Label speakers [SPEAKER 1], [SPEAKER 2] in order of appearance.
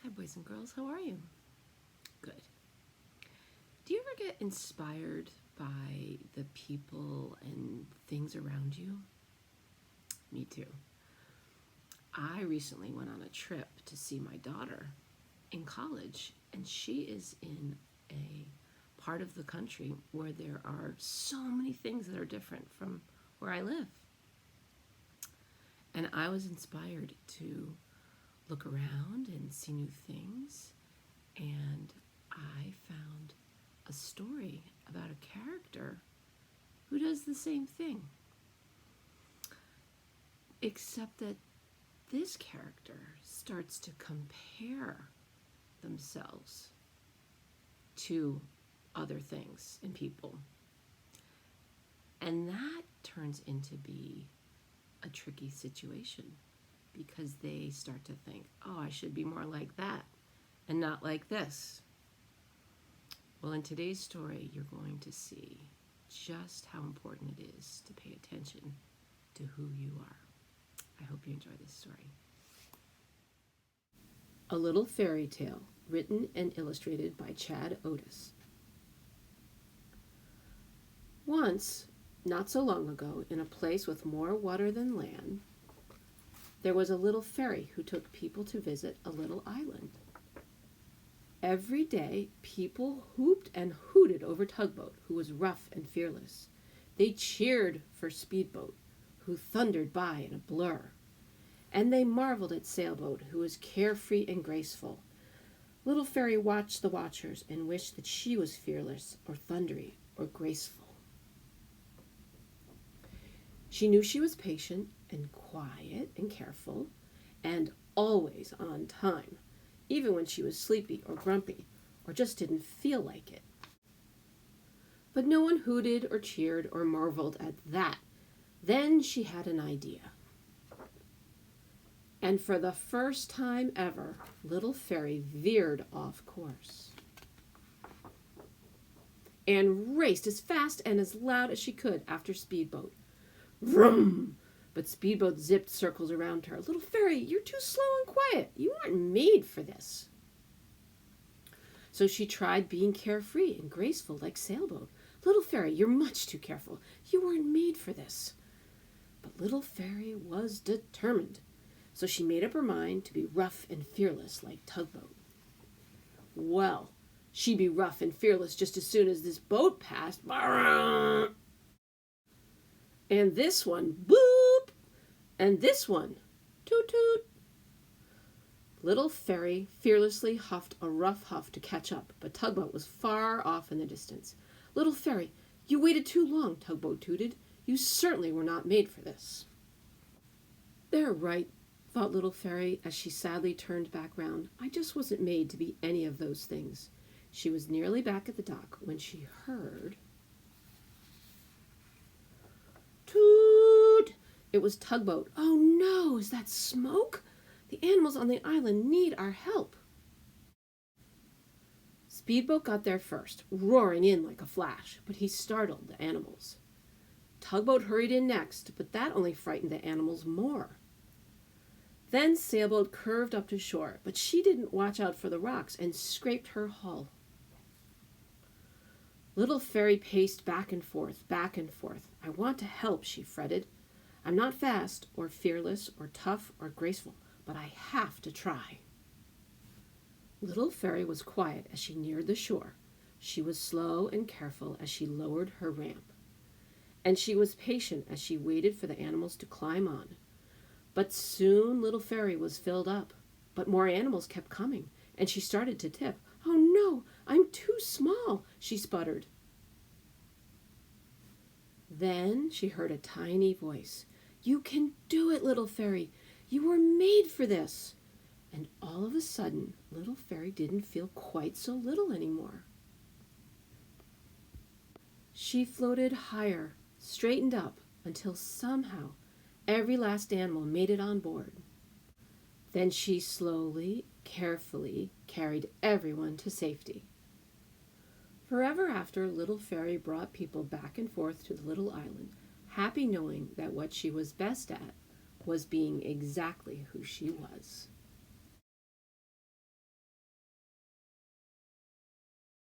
[SPEAKER 1] Hi, boys and girls. How are you? Good. Do you ever get inspired by the people and things around you? Me too. I recently went on a trip to see my daughter in college, and she is in a part of the country where there are so many things that are different from where I live. And I was inspired to look around and see new things, and I found a story about a character who does the same thing, except that this character starts to compare themselves to other things and people, and that turns into be a tricky situation because they start to think, oh, I should be more like that and not like this. Well, in today's story, you're going to see just how important it is to pay attention to who you are. I hope you enjoy this story. A Little Fairy Tale, written and illustrated by Otis. Once, not so long ago, in a place with more water than land, there was a little fairy who took people to visit a little island. Every day, people whooped and hooted over Tugboat, who was rough and fearless. They cheered for Speedboat, who thundered by in a blur. And they marveled at Sailboat, who was carefree and graceful. Little Fairy watched the watchers and wished that she was fearless or thundery or graceful. She knew she was patient and quiet and careful and always on time, even when she was sleepy or grumpy or just didn't feel like it. But no one hooted or cheered or marveled at that. Then she had an idea. And for the first time ever, Little Fairy veered off course and raced as fast and as loud as she could after Speedboat. Vroom! But Speedboat zipped circles around her. Little Fairy, you're too slow and quiet. You aren't made for this. So she tried being carefree and graceful like Sailboat. Little Fairy, you're much too careful. You weren't made for this. But Little Fairy was determined. So she made up her mind to be rough and fearless like Tugboat. Well, she'd be rough and fearless just as soon as this boat passed. And this one, boop! And this one, toot toot! Little Fairy fearlessly huffed a rough huff to catch up, but Tugboat was far off in the distance. Little Fairy, you waited too long, Tugboat tooted. You certainly were not made for this. They're right, thought Little Fairy as she sadly turned back round. I just wasn't made to be any of those things. She was nearly back at the dock when she heard... Toot! It was Tugboat. Oh no, is that smoke? The animals on the island need our help. Speedboat got there first, roaring in like a flash, but he startled the animals. Tugboat hurried in next, but that only frightened the animals more. Then Sailboat curved up to shore, but she didn't watch out for the rocks and scraped her hull. Little Fairy paced back and forth, back and forth. I want to help, she fretted. I'm not fast or fearless or tough or graceful, but I have to try. Little Fairy was quiet as she neared the shore. She was slow and careful as she lowered her ramp. And she was patient as she waited for the animals to climb on. But soon Little Fairy was filled up. But more animals kept coming, and she started to tip. Oh no, I'm too small, she sputtered. Then she heard a tiny voice. You can do it, Little Fairy. You were made for this. And all of a sudden, Little Fairy didn't feel quite so little anymore. She floated higher, straightened up, until somehow every last animal made it on board. Then she slowly, carefully carried everyone to safety. Forever after, Little Fairy brought people back and forth to the little island, happy knowing that what she was best at was being exactly who she was.